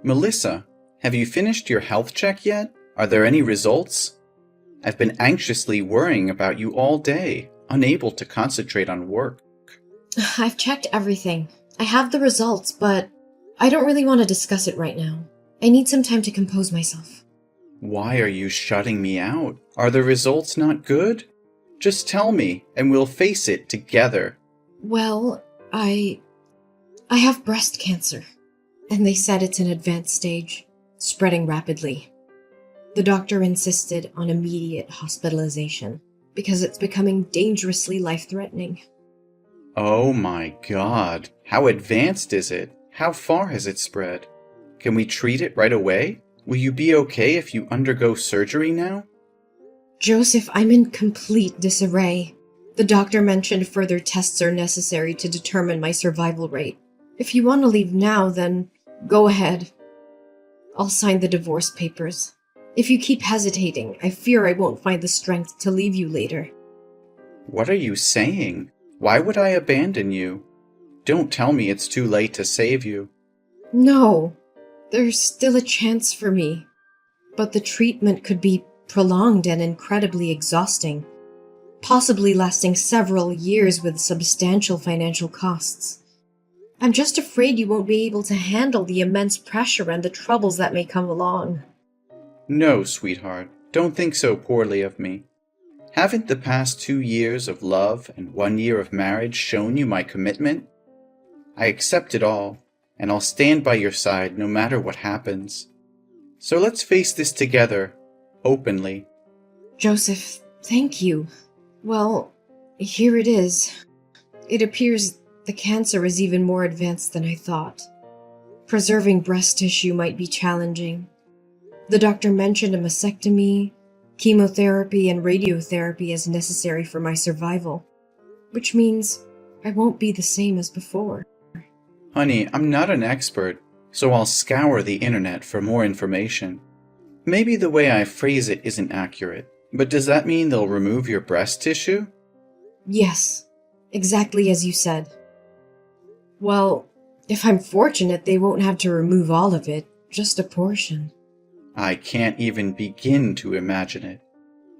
Melissa, have you finished your health check yet? Are there any results? I've been anxiously worrying about you all day, unable to concentrate on work. I've checked everything. I have the results, but I don't really want to discuss it right now. I need some time to compose myself. Why are you shutting me out? Are the results not good? Just tell me, and we'll face it together. Well, I have breast cancer, and they said it's an advanced stage, spreading rapidly. The doctor insisted on immediate hospitalization because it's becoming dangerously life-threatening. Oh my God, how advanced is it? How far has it spread? Can we treat it right away? Will you be okay if you undergo surgery now? Joseph, I'm in complete disarray. The doctor mentioned further tests are necessary to determine my survival rate. If you want to leave now, then go ahead. I'll sign the divorce papers. If you keep hesitating, I fear I won't find the strength to leave you later. What are you saying? Why would I abandon you? Don't tell me it's too late to save you. No, there's still a chance for me. But the treatment could be prolonged and incredibly exhausting, possibly lasting several years with substantial financial costs. I'm just afraid you won't be able to handle the immense pressure and the troubles that may come along. No, sweetheart, don't think so poorly of me. Haven't the past 2 years of love and 1 year of marriage shown you my commitment? I accept it all, and I'll stand by your side no matter what happens. So let's face this together, openly. Joseph, thank you. Well, here it is. It appears the cancer is even more advanced than I thought. Preserving breast tissue might be challenging. The doctor mentioned a mastectomy, chemotherapy, and radiotherapy as necessary for my survival, which means I won't be the same as before. Honey, I'm not an expert, so I'll scour the internet for more information. Maybe the way I phrase it isn't accurate, but does that mean they'll remove your breast tissue? Yes, exactly as you said. Well, if I'm fortunate, they won't have to remove all of it, just a portion. I can't even begin to imagine it.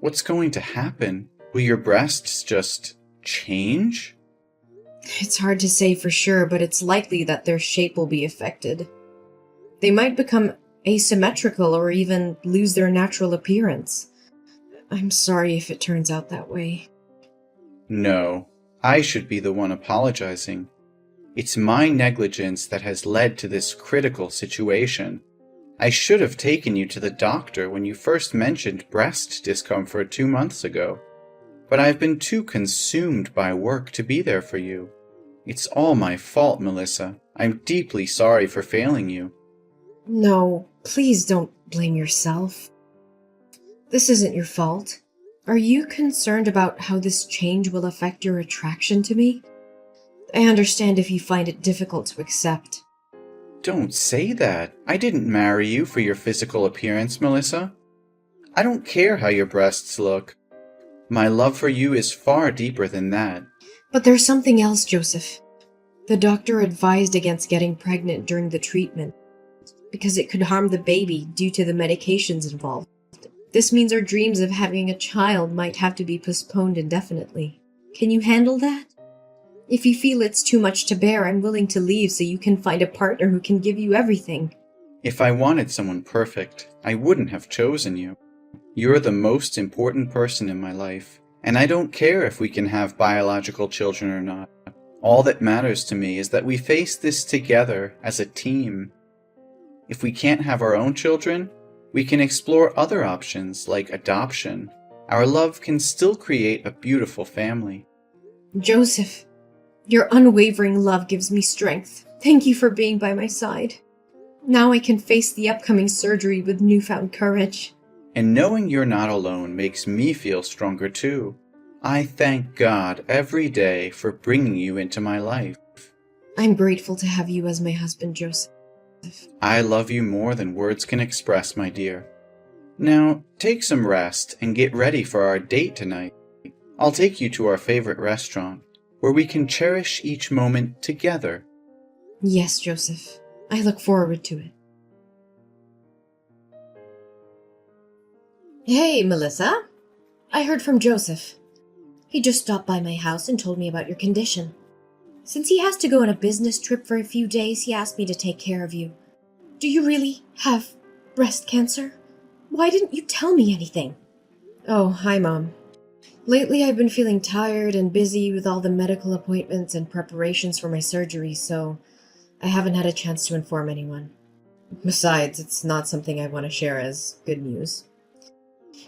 What's going to happen? Will your breasts just change? It's hard to say for sure, but it's likely that their shape will be affected. They might become asymmetrical or even lose their natural appearance. I'm sorry if it turns out that way. No, I should be the one apologizing. It's my negligence that has led to this critical situation. I should have taken you to the doctor when you first mentioned breast discomfort 2 months ago, but I've been too consumed by work to be there for you. It's all my fault, Melissa. I'm deeply sorry for failing you. No, please don't blame yourself. This isn't your fault. Are you concerned about how this change will affect your attraction to me? I understand if you find it difficult to accept. Don't say that. I didn't marry you for your physical appearance, Melissa. I don't care how your breasts look. My love for you is far deeper than that. But there's something else, Joseph. The doctor advised against getting pregnant during the treatment because it could harm the baby due to the medications involved. This means our dreams of having a child might have to be postponed indefinitely. Can you handle that? If you feel it's too much to bear, I'm willing to leave so you can find a partner who can give you everything. If I wanted someone perfect, I wouldn't have chosen you. You're the most important person in my life, and I don't care if we can have biological children or not. All that matters to me is that we face this together as a team. If we can't have our own children, we can explore other options like adoption. Our love can still create a beautiful family. Joseph, your unwavering love gives me strength. Thank you for being by my side. Now I can face the upcoming surgery with newfound courage. And knowing you're not alone makes me feel stronger too. I thank God every day for bringing you into my life. I'm grateful to have you as my husband, Joseph. I love you more than words can express, my dear. Now, take some rest and get ready for our date tonight. I'll take you to our favorite restaurant, where we can cherish each moment together. Yes, Joseph. I look forward to it. Hey, Melissa. I heard from Joseph. He just stopped by my house and told me about your condition. Since he has to go on a business trip for a few days, he asked me to take care of you. Do you really have breast cancer? Why didn't you tell me anything? Oh, hi, Mom. Lately, I've been feeling tired and busy with all the medical appointments and preparations for my surgery, so I haven't had a chance to inform anyone. Besides, it's not something I want to share as good news.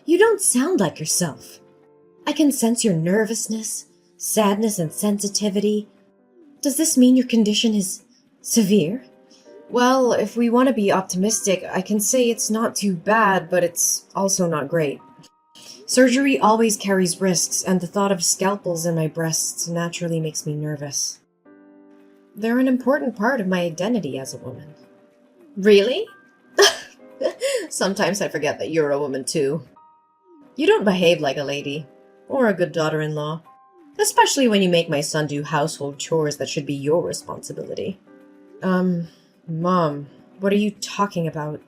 You don't sound like yourself. I can sense your nervousness, sadness, and sensitivity. Does this mean your condition is severe? Well, if we want to be optimistic, I can say it's not too bad, but it's also not great. Surgery always carries risks, and the thought of scalpels in my breasts naturally makes me nervous. They're an important part of my identity as a woman. Really? Sometimes I forget that you're a woman too. You don't behave like a lady, or a good daughter-in-law, especially when you make my son do household chores that should be your responsibility. Mom, what are you talking about?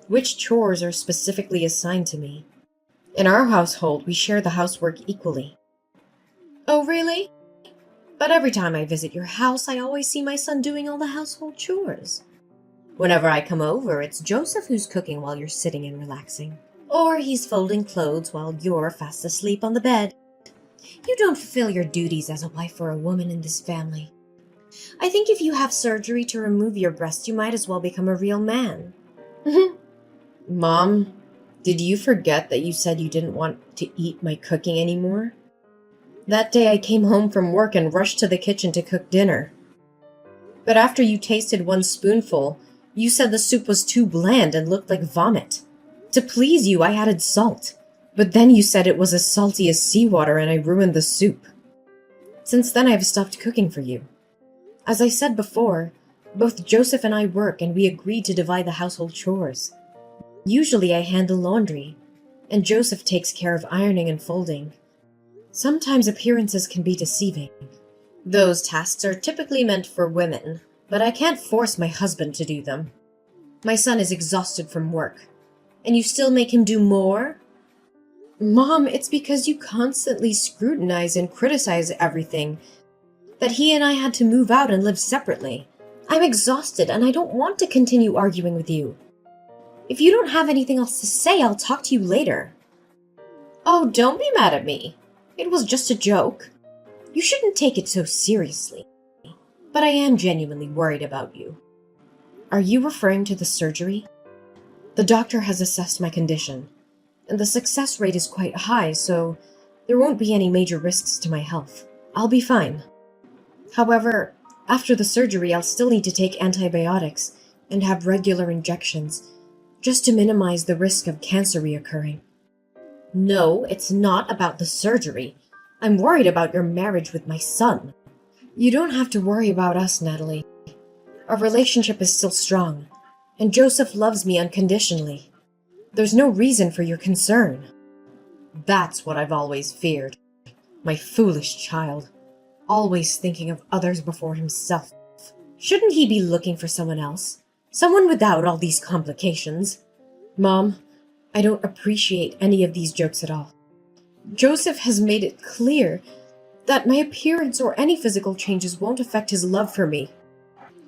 Which chores are specifically assigned to me? In our household, we share the housework equally. Oh, really? But every time I visit your house, I always see my son doing all the household chores. Whenever I come over, it's Joseph who's cooking while you're sitting and relaxing. Or he's folding clothes while you're fast asleep on the bed. You don't fulfill your duties as a wife or a woman in this family. I think if you have surgery to remove your breast, you might as well become a real man. Mom, did you forget that you said you didn't want to eat my cooking anymore? That day I came home from work and rushed to the kitchen to cook dinner. But after you tasted one spoonful, you said the soup was too bland and looked like vomit. To please you, I added salt. But then you said it was as salty as seawater and I ruined the soup. Since then, I've stopped cooking for you. As I said before, both Joseph and I work and we agreed to divide the household chores. Usually I handle laundry, and Joseph takes care of ironing and folding. Sometimes appearances can be deceiving. Those tasks are typically meant for women, but I can't force my husband to do them. My son is exhausted from work, and you still make him do more? Mom, it's because you constantly scrutinize and criticize everything that he and I had to move out and live separately. I'm exhausted and I don't want to continue arguing with you. If you don't have anything else to say, I'll talk to you later. Oh, don't be mad at me. It was just a joke. You shouldn't take it so seriously. But I am genuinely worried about you. Are you referring to the surgery? The doctor has assessed my condition, and the success rate is quite high, so there won't be any major risks to my health. I'll be fine. However, after the surgery, I'll still need to take antibiotics and have regular injections, just to minimize the risk of cancer reoccurring. No, it's not about the surgery. I'm worried about your marriage with my son. You don't have to worry about us, Natalie. Our relationship is still strong, and Joseph loves me unconditionally. There's no reason for your concern. That's what I've always feared. My foolish child, always thinking of others before himself. Shouldn't he be looking for someone else? Someone without all these complications? Mom, I don't appreciate any of these jokes at all. Joseph has made it clear that my appearance or any physical changes won't affect his love for me.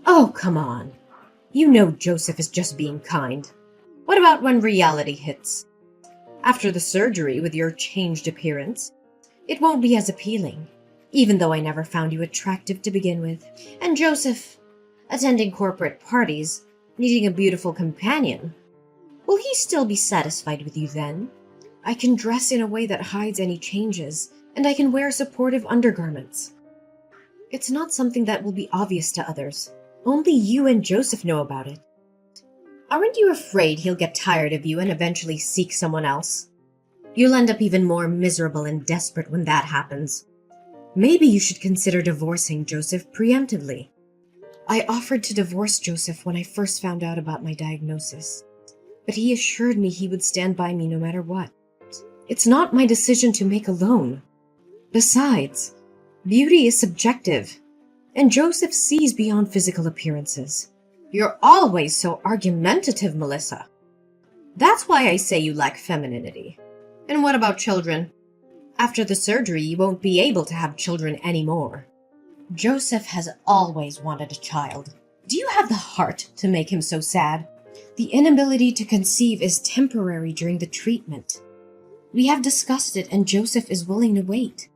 Oh, come on. You know Joseph is just being kind. What about when reality hits? After the surgery, with your changed appearance, it won't be as appealing, even though I never found you attractive to begin with. And Joseph, attending corporate parties, needing a beautiful companion, will he still be satisfied with you then? I can dress in a way that hides any changes, and I can wear supportive undergarments. It's not something that will be obvious to others. Only you and Joseph know about it. Aren't you afraid he'll get tired of you and eventually seek someone else? You'll end up even more miserable and desperate when that happens. Maybe you should consider divorcing Joseph preemptively. I offered to divorce Joseph when I first found out about my diagnosis, but he assured me he would stand by me no matter what. It's not my decision to make alone. Besides, beauty is subjective, and Joseph sees beyond physical appearances. You're always so argumentative, Melissa. That's why I say you lack femininity. And what about children? After the surgery, you won't be able to have children anymore. Joseph has always wanted a child. Do you have the heart to make him so sad? The inability to conceive is temporary during the treatment. We have discussed it, and Joseph is willing to wait.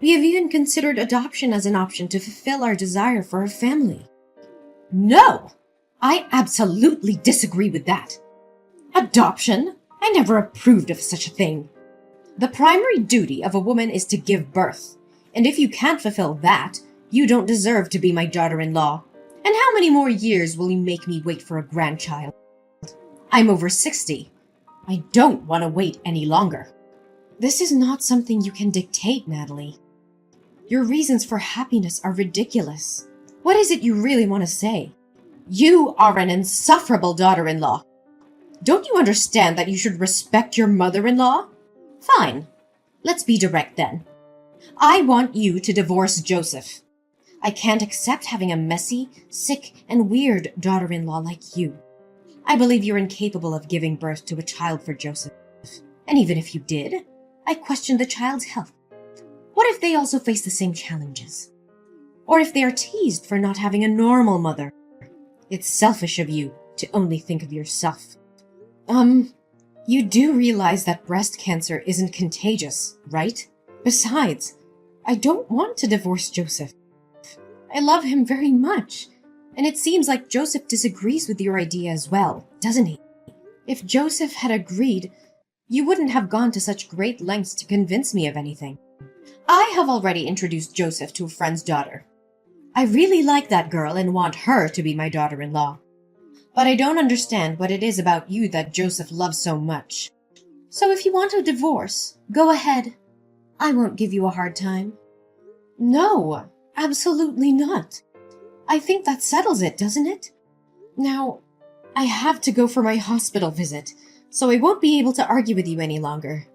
We have even considered adoption as an option to fulfill our desire for a family. No! I absolutely disagree with that. Adoption? I never approved of such a thing. The primary duty of a woman is to give birth, and if you can't fulfill that, you don't deserve to be my daughter-in-law. And how many more years will you make me wait for a grandchild? I'm over 60. I don't want to wait any longer. This is not something you can dictate, Natalie. Your reasons for happiness are ridiculous. What is it you really want to say? You are an insufferable daughter-in-law. Don't you understand that you should respect your mother-in-law? Fine. Let's be direct then. I want you to divorce Joseph. I can't accept having a messy, sick, and weird daughter-in-law like you. I believe you're incapable of giving birth to a child for Joseph. And even if you did, I question the child's health. What if they also face the same challenges? Or if they are teased for not having a normal mother? It's selfish of you to only think of yourself. You do realize that breast cancer isn't contagious, right? Besides, I don't want to divorce Joseph. I love him very much, and it seems like Joseph disagrees with your idea as well, doesn't he? If Joseph had agreed, you wouldn't have gone to such great lengths to convince me of anything. I have already introduced Joseph to a friend's daughter. I really like that girl and want her to be my daughter-in-law. But I don't understand what it is about you that Joseph loves so much. So if you want a divorce, go ahead. I won't give you a hard time. No, absolutely not. I think that settles it, doesn't it? Now, I have to go for my hospital visit, so I won't be able to argue with you any longer.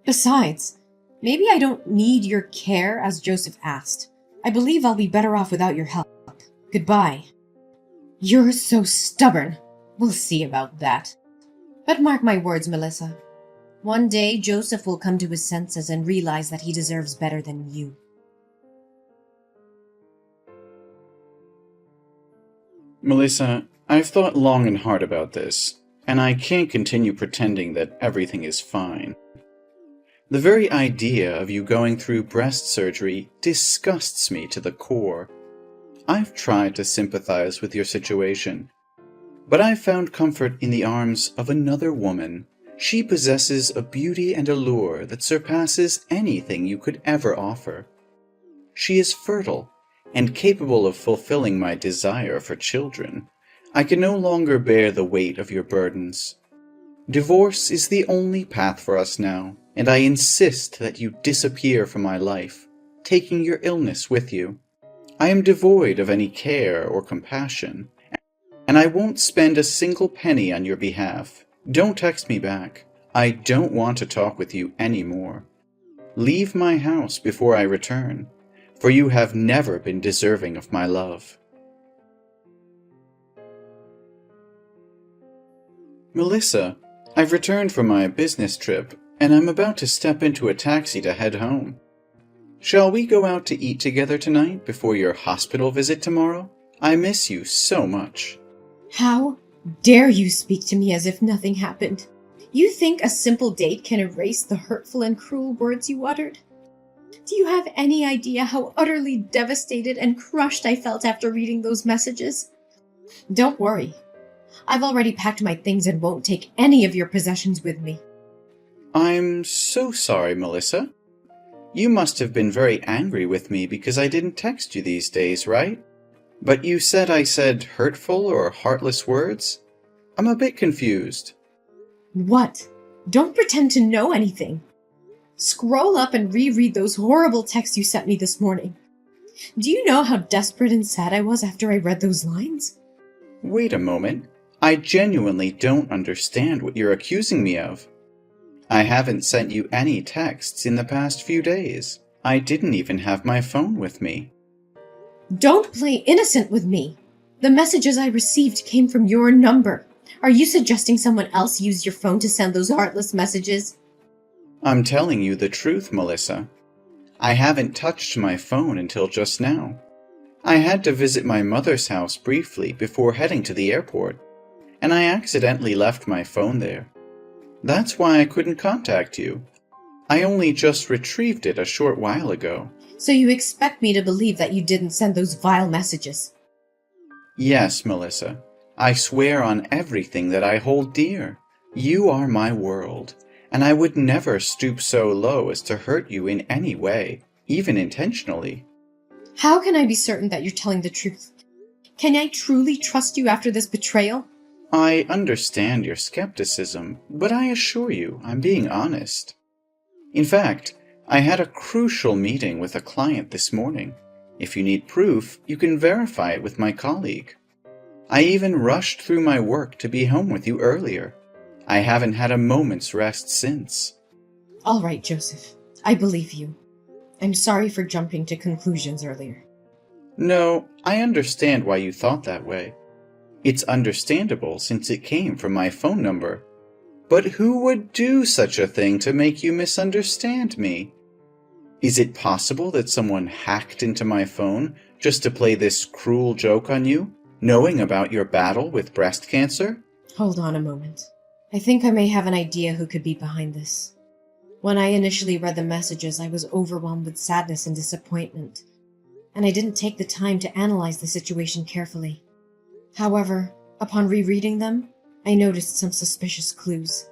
Besides, maybe I don't need your care as Joseph asked. I believe I'll be better off without your help. Goodbye. You're so stubborn. We'll see about that. But mark my words, Melissa. One day, Joseph will come to his senses and realize that he deserves better than you. Melissa, I've thought long and hard about this, and I can't continue pretending that everything is fine. The very idea of you going through breast surgery disgusts me to the core. I've tried to sympathize with your situation, but I've found comfort in the arms of another woman. She possesses a beauty and allure that surpasses anything you could ever offer. She is fertile and capable of fulfilling my desire for children. I can no longer bear the weight of your burdens. Divorce is the only path for us now, and I insist that you disappear from my life, taking your illness with you. I am devoid of any care or compassion, and I won't spend a single penny on your behalf. Don't text me back. I don't want to talk with you anymore. Leave my house before I return, for you have never been deserving of my love. Melissa, I've returned from my business trip, and I'm about to step into a taxi to head home. Shall we go out to eat together tonight before your hospital visit tomorrow? I miss you so much. How dare you speak to me as if nothing happened? You think a simple date can erase the hurtful and cruel words you uttered? Do you have any idea how utterly devastated and crushed I felt after reading those messages? Don't worry. I've already packed my things and won't take any of your possessions with me. I'm so sorry, Melissa. You must have been very angry with me because I didn't text you these days, right? But you said I said hurtful or heartless words? I'm a bit confused. What? Don't pretend to know anything. Scroll up and reread those horrible texts you sent me this morning. Do you know how desperate and sad I was after I read those lines? Wait a moment. I genuinely don't understand what you're accusing me of. I haven't sent you any texts in the past few days. I didn't even have my phone with me. Don't play innocent with me. The messages I received came from your number. Are you suggesting someone else used your phone to send those heartless messages? I'm telling you the truth, Melissa. I haven't touched my phone until just now. I had to visit my mother's house briefly before heading to the airport, and I accidentally left my phone there. That's why I couldn't contact you. I only just retrieved it a short while ago. So you expect me to believe that you didn't send those vile messages? Yes, Melissa. I swear on everything that I hold dear. You are my world, and I would never stoop so low as to hurt you in any way, even intentionally. How can I be certain that you're telling the truth? Can I truly trust you after this betrayal? I understand your skepticism, but I assure you I'm being honest. In fact, I had a crucial meeting with a client this morning. If you need proof, you can verify it with my colleague. I even rushed through my work to be home with you earlier. I haven't had a moment's rest since. All right, Joseph. I believe you. I'm sorry for jumping to conclusions earlier. No, I understand why you thought that way. It's understandable since it came from my phone number. But who would do such a thing to make you misunderstand me? Is it possible that someone hacked into my phone just to play this cruel joke on you, knowing about your battle with breast cancer? Hold on a moment. I think I may have an idea who could be behind this. When I initially read the messages, I was overwhelmed with sadness and disappointment, and I didn't take the time to analyze the situation carefully. However, upon rereading them, I noticed some suspicious clues.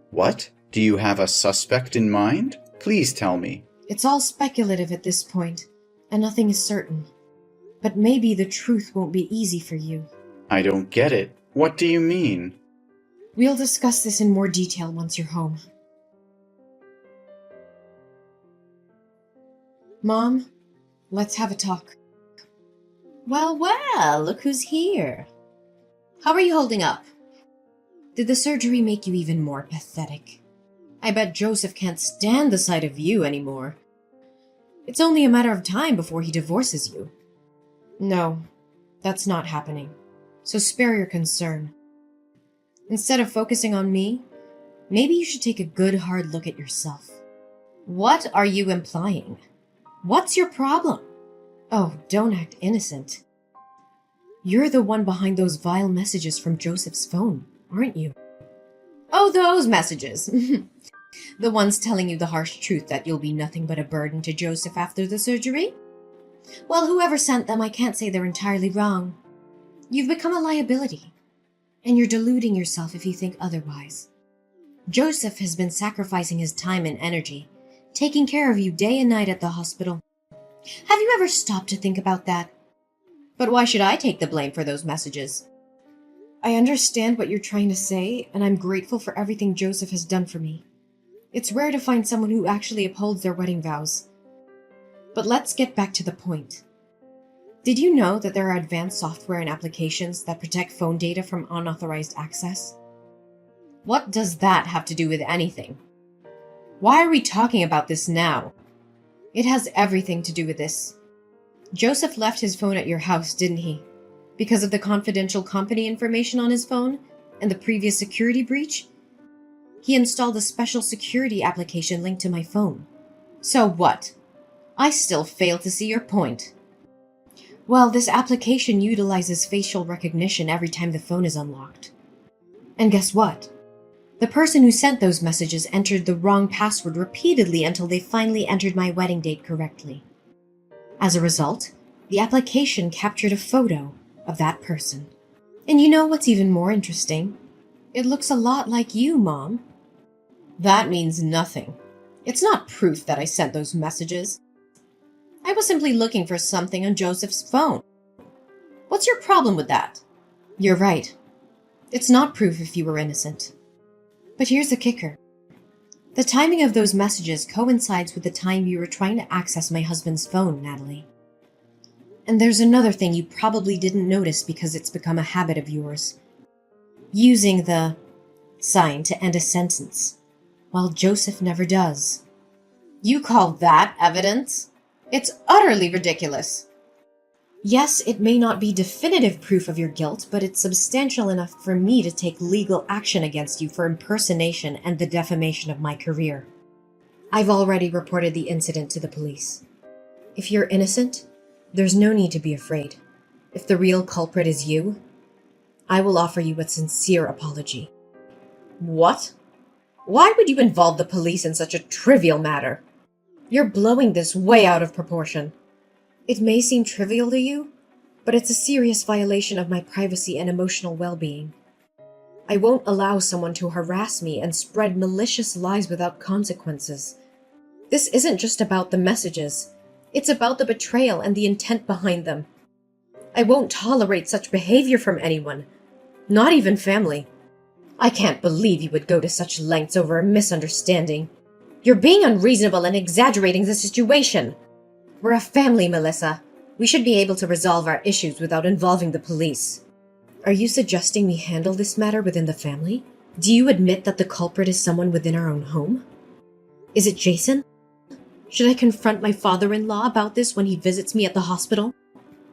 What? Do you have a suspect in mind? Please tell me. It's all speculative at this point, and nothing is certain. But maybe the truth won't be easy for you. I don't get it. What do you mean? We'll discuss this in more detail once you're home. Mom, let's have a talk. Well, well, look who's here. How are you holding up? Did the surgery make you even more pathetic? I bet Joseph can't stand the sight of you anymore. It's only a matter of time before he divorces you. No, that's not happening. So spare your concern. Instead of focusing on me, maybe you should take a good hard look at yourself. What are you implying? What's your problem? Oh, don't act innocent. You're the one behind those vile messages from Joseph's phone, aren't you? Oh, those messages. The ones telling you the harsh truth that you'll be nothing but a burden to Joseph after the surgery? Well, whoever sent them, I can't say they're entirely wrong. You've become a liability, and you're deluding yourself if you think otherwise. Joseph has been sacrificing his time and energy, taking care of you day and night at the hospital. Have you ever stopped to think about that? But why should I take the blame for those messages? I understand what you're trying to say, and I'm grateful for everything Joseph has done for me. It's rare to find someone who actually upholds their wedding vows. But let's get back to the point. Did you know that there are advanced software and applications that protect phone data from unauthorized access? What does that have to do with anything? Why are we talking about this now? It has everything to do with this. Joseph left his phone at your house, didn't he? Because of the confidential company information on his phone and the previous security breach? He installed a special security application linked to my phone. So what? I still fail to see your point. Well, this application utilizes facial recognition every time the phone is unlocked. And guess what? The person who sent those messages entered the wrong password repeatedly until they finally entered my wedding date correctly. As a result, the application captured a photo of that person. And you know what's even more interesting? It looks a lot like you, Mom. That means nothing. It's not proof that I sent those messages. I was simply looking for something on Joseph's phone. What's your problem with that? You're right. It's not proof if you were innocent. But here's the kicker. The timing of those messages coincides with the time you were trying to access my husband's phone, Natalie. And there's another thing you probably didn't notice because it's become a habit of yours. Using the sign to end a sentence, while Joseph never does. You call that evidence? It's utterly ridiculous. Yes, it may not be definitive proof of your guilt, but it's substantial enough for me to take legal action against you for impersonation and the defamation of my career. I've already reported the incident to the police. If you're innocent, there's no need to be afraid. If the real culprit is you, I will offer you a sincere apology. What? Why would you involve the police in such a trivial matter? You're blowing this way out of proportion. It may seem trivial to you, but it's a serious violation of my privacy and emotional well-being. I won't allow someone to harass me and spread malicious lies without consequences. This isn't just about the messages. It's about the betrayal and the intent behind them. I won't tolerate such behavior from anyone, not even family. I can't believe you would go to such lengths over a misunderstanding. You're being unreasonable and exaggerating the situation. We're a family, Melissa. We should be able to resolve our issues without involving the police. Are you suggesting we handle this matter within the family? Do you admit that the culprit is someone within our own home? Is it Jason? Should I confront my father-in-law about this when he visits me at the hospital?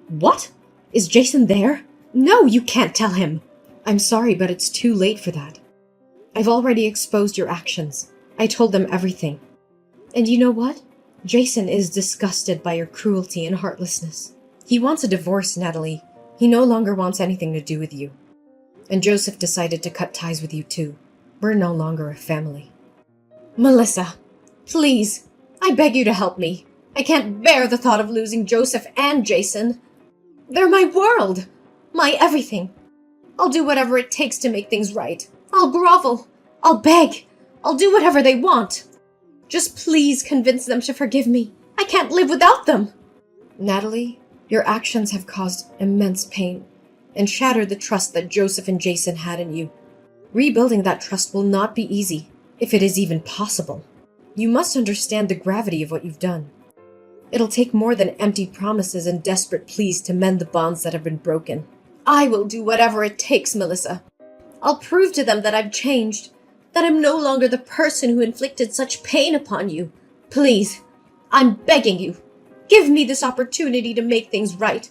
What? Is Jason there? No, you can't tell him. I'm sorry, but it's too late for that. I've already exposed your actions. I told them everything. And you know what? Jason is disgusted by your cruelty and heartlessness. He wants a divorce, Natalie. He no longer wants anything to do with you. And Joseph decided to cut ties with you too. We're no longer a family. Melissa, please, I beg you to help me. I can't bear the thought of losing Joseph and Jason. They're my world, my everything. I'll do whatever it takes to make things right. I'll grovel. I'll beg. I'll do whatever they want. Just please convince them to forgive me. I can't live without them. Natalie, your actions have caused immense pain and shattered the trust that Joseph and Jason had in you. Rebuilding that trust will not be easy, if it is even possible. You must understand the gravity of what you've done. It'll take more than empty promises and desperate pleas to mend the bonds that have been broken. I will do whatever it takes, Melissa. I'll prove to them that I've changed, that I'm no longer the person who inflicted such pain upon you. Please, I'm begging you, give me this opportunity to make things right.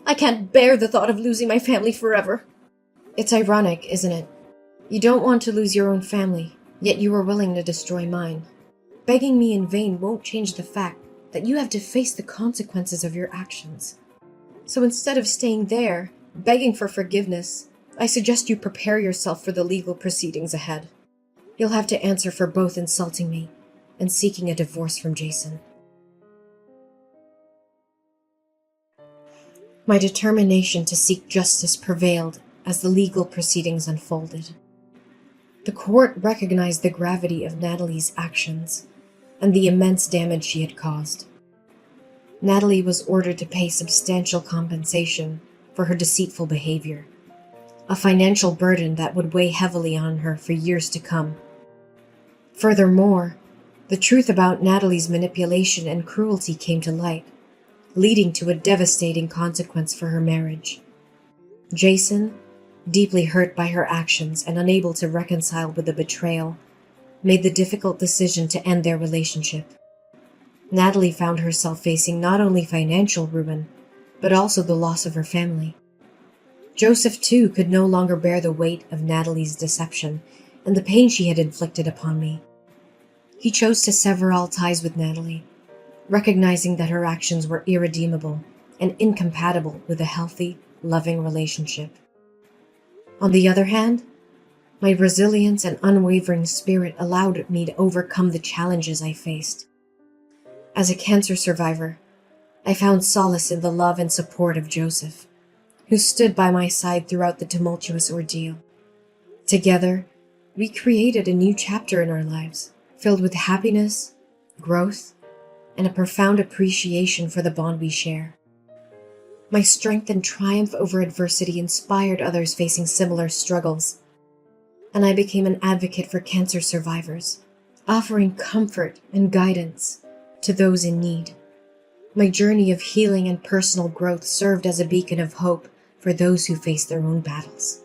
I can't bear the thought of losing my family forever. It's ironic, isn't it? You don't want to lose your own family, yet you are willing to destroy mine. Begging me in vain won't change the fact that you have to face the consequences of your actions. So instead of staying there, begging for forgiveness, I suggest you prepare yourself for the legal proceedings ahead. You'll have to answer for both insulting me and seeking a divorce from Jason. My determination to seek justice prevailed as the legal proceedings unfolded. The court recognized the gravity of Natalie's actions and the immense damage she had caused. Natalie was ordered to pay substantial compensation for her deceitful behavior, a financial burden that would weigh heavily on her for years to come. Furthermore, the truth about Natalie's manipulation and cruelty came to light, leading to a devastating consequence for her marriage. Jason, deeply hurt by her actions and unable to reconcile with the betrayal, made the difficult decision to end their relationship. Natalie found herself facing not only financial ruin, but also the loss of her family. Joseph, too, could no longer bear the weight of Natalie's deception and the pain she had inflicted upon me. He chose to sever all ties with Natalie, recognizing that her actions were irredeemable and incompatible with a healthy, loving relationship. On the other hand, my resilience and unwavering spirit allowed me to overcome the challenges I faced. As a cancer survivor, I found solace in the love and support of Joseph, who stood by my side throughout the tumultuous ordeal. Together, we created a new chapter in our lives, filled with happiness, growth, and a profound appreciation for the bond we share. My strength and triumph over adversity inspired others facing similar struggles, and I became an advocate for cancer survivors, offering comfort and guidance to those in need. My journey of healing and personal growth served as a beacon of hope for those who face their own battles.